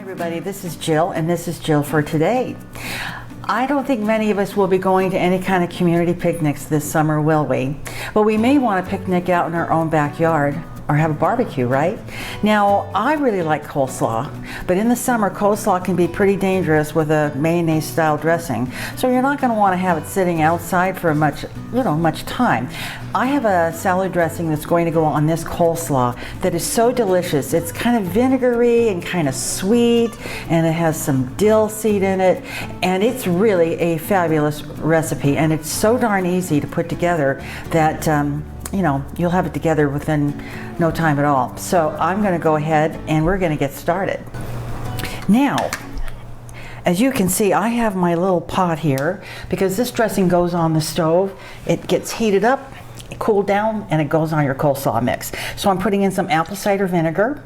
everybody, this is Jill, and this is Jill for today. I don't think many of us will be going to any kind of community picnics this summer, will we? But we may want to picnic out in our own backyard or have a barbecue, right? Now, I really like coleslaw, but in the summer, coleslaw can be pretty dangerous with a mayonnaise style dressing. So you're not going to want to have it sitting outside for much time. I have a salad dressing that's going to go on this coleslaw that is so delicious. It's kind of vinegary and kind of sweet, and it has some dill seed in it, and it's really a fabulous recipe, and it's so darn easy to put together that you'll have it together within no time at all. So I'm going to go ahead and we're going to get started. Now, as you can see, I have my little pot here because this dressing goes on the stove. It gets heated up, it cooled down, and it goes on your coleslaw mix. So I'm putting in some apple cider vinegar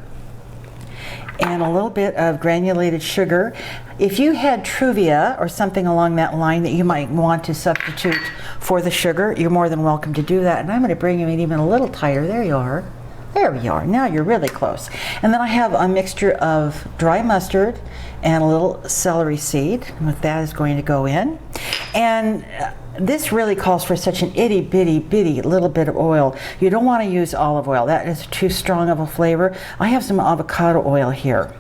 and a little bit of granulated sugar. If you had Truvia or something along that line that you might want to substitute for the sugar, you're more than welcome to do that. And I'm going to bring you in even a little tighter. There you are. There we are. Now you're really close. And then I have a mixture of dry mustard and a little celery seed. And that is going to go in. And this really calls for such an itty bitty little bit of oil. You don't want to use olive oil. That is too strong of a flavor. I have some avocado oil here.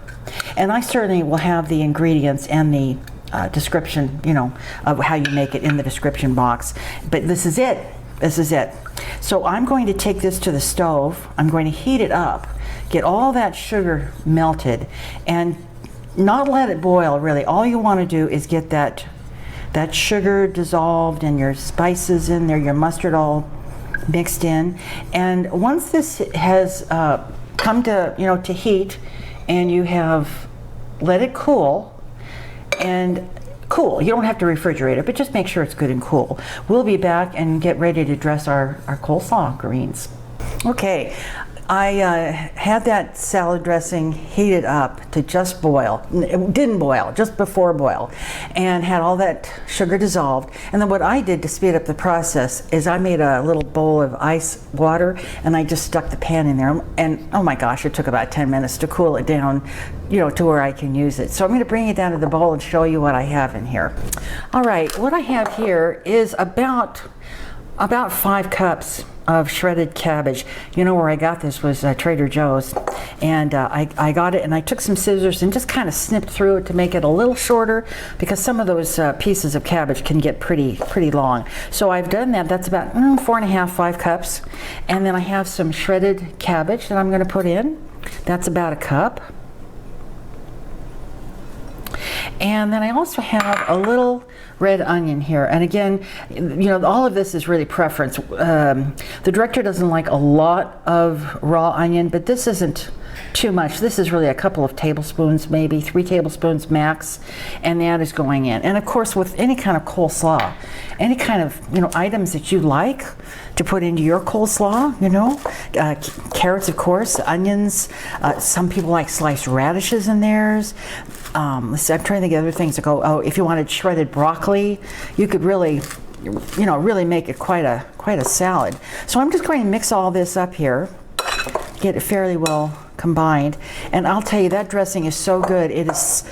And I certainly will have the ingredients and the description, of how you make it in the description box. But this is it. This is it. So I'm going to take this to the stove. I'm going to heat it up, get all that sugar melted, and not let it boil really. All you want to do is get that sugar dissolved and your spices in there, your mustard all mixed in. And once this has come to heat, and you have let it cool, you don't have to refrigerate it, but just make sure it's good and cool. We'll be back and get ready to dress our coleslaw greens. Okay, I had that salad dressing heated up to just boil. It didn't boil, just before boil, and had all that sugar dissolved. And then what I did to speed up the process is I made a little bowl of ice water, and I just stuck the pan in there. And oh my gosh, it took about 10 minutes to cool it down, to where I can use it. So I'm going to bring it down to the bowl and show you what I have in here. All right, what I have here is about 5 cups of shredded cabbage. Where I got this was Trader Joe's, and I got it, and I took some scissors and just kind of snipped through it to make it a little shorter, because some of those pieces of cabbage can get pretty long. So I've done that. That's about 4.5, 5 cups. And then I have some shredded cabbage that I'm going to put in. That's about a cup. And then I also have a little red onion here. And again, all of this is really preference. The director doesn't like a lot of raw onion, but this isn't too much. This is really a couple of tablespoons, maybe 3 tablespoons max, and that is going in. And of course, with any kind of coleslaw, any kind of items that you like to put into your coleslaw, carrots, of course, onions. Some people like sliced radishes in theirs. I'm trying to think of other things to go. Oh, if you wanted shredded broccoli, you could really make it quite a salad. So I'm just going to mix all this up here, get it fairly well combined, and I'll tell you, that dressing is so good. It's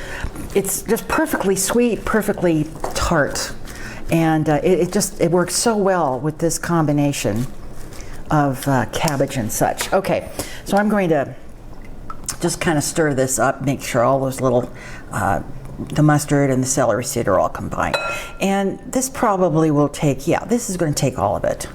just perfectly sweet, perfectly tart, and it works so well with this combination of cabbage and such. Okay, so I'm going to just kind of stir this up, make sure all those little the mustard and the celery seed are all combined. And this probably will take, this is going to take all of it.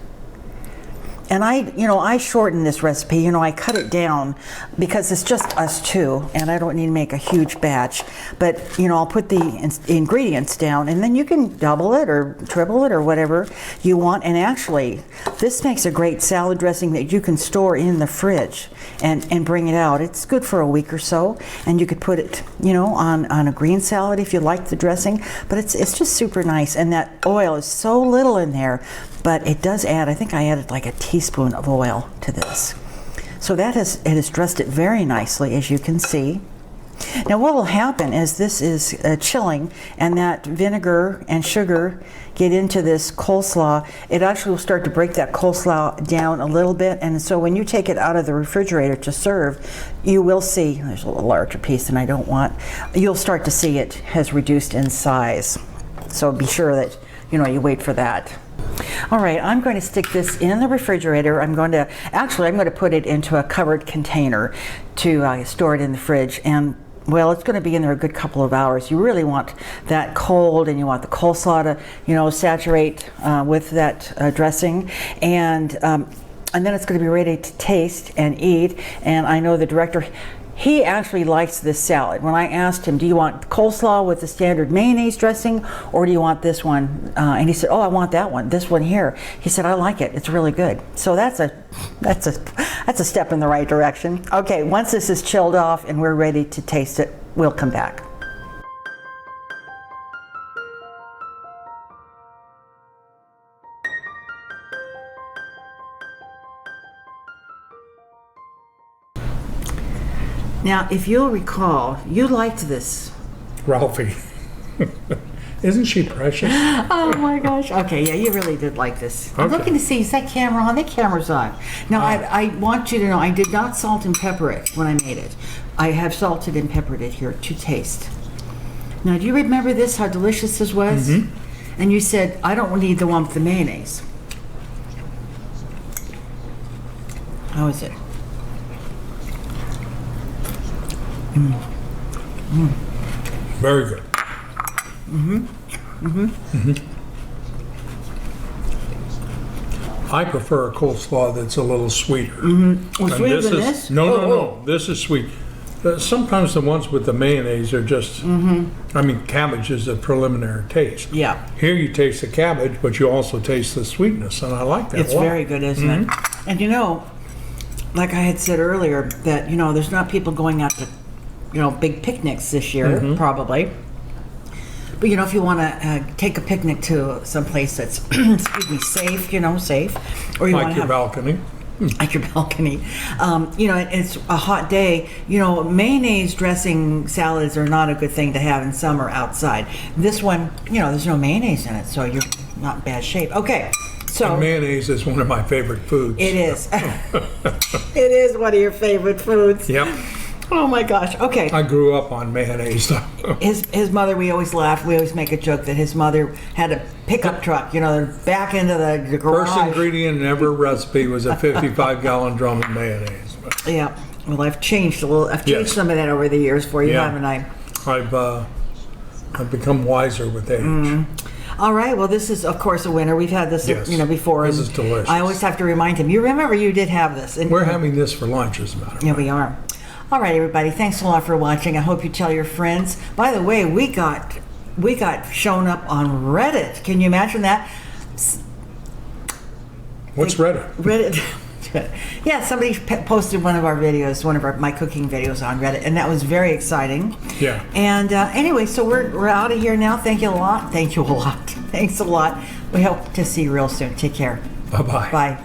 And I shorten this recipe. I cut it down because it's just us two, and I don't need to make a huge batch. But I'll put the ingredients down, and then you can double it or triple it or whatever you want. And actually, this makes a great salad dressing that you can store in the fridge and bring it out. It's good for a week or so, and you could put it, on a green salad if you like the dressing. But it's just super nice, and that oil is so little in there. But it does add, I think I added like a teaspoon of oil to this. So it has dressed it very nicely, as you can see. Now what will happen is this is chilling, and that vinegar and sugar get into this coleslaw. It actually will start to break that coleslaw down a little bit, and so when you take it out of the refrigerator to serve, you will see, there's a little larger piece than I don't want, you'll start to see it has reduced in size. So be sure that you wait for that. All right, I'm going to stick this in the refrigerator. I'm going to put it into a covered container to store it in the fridge. And well, it's going to be in there a good couple of hours. You really want that cold, and you want the coleslaw to, saturate with that dressing. And then it's going to be ready to taste and eat. And I know the director, he actually likes this salad. When I asked him, do you want coleslaw with the standard mayonnaise dressing, or do you want this one? And he said, oh, I want that one, this one here. He said, I like it, it's really good. So that's a step in the right direction. Okay, once this is chilled off and we're ready to taste it, we'll come back. Now, if you'll recall, you liked this. Ralphie. Isn't she precious? Oh my gosh. Okay, yeah, you really did like this. I'm looking to see, is that camera on? That camera's on. Now, I want you to know, I did not salt and pepper it when I made it. I have salted and peppered it here to taste. Now, do you remember this, how delicious this was? Mm-hmm. And you said, I don't need the one with the mayonnaise. How is it? Very good. I prefer a coleslaw that's a little sweeter. Well, sweeter than this? No. This is sweet. Sometimes the ones with the mayonnaise are just, I mean, cabbage is a preliminary taste. Yeah. Here you taste the cabbage, but you also taste the sweetness, and I like that a lot. It's very good, isn't it? And like I had said earlier, that, there's not people going out to big picnics this year, probably. But if you want to take a picnic to some place that's safe, safe, or you want to have balcony, like your balcony, it's a hot day. Mayonnaise dressing salads are not a good thing to have in summer outside. This one, there's no mayonnaise in it, so you're not in bad shape. Okay. So, and mayonnaise is one of my favorite foods. It is. It is one of your favorite foods. Yep. Oh my gosh. Okay. I grew up on mayonnaise. His mother, we always laugh. We always make a joke that his mother had a pickup truck, back into the garage. First ingredient in every recipe was a 55-gallon drum of mayonnaise. Yeah. Well, I've changed a little. I've changed some of that over the years for you, haven't I? I've become wiser with age. All right. Well, this is, of course, a winner. We've had this, before. This is delicious. I always have to remind him. You remember you did have this. We're having this for lunch, as a matter of fact. Yeah, we are. All right, everybody. Thanks a lot for watching. I hope you tell your friends. By the way, we got shown up on Reddit. Can you imagine that? What's Reddit? Reddit. Yeah, somebody posted one of our videos, my cooking videos on Reddit, and that was very exciting. Yeah. And anyway, so we're out of here now. Thank you a lot. Thank you a lot. Thanks a lot. We hope to see you real soon. Take care. Bye-bye. Bye.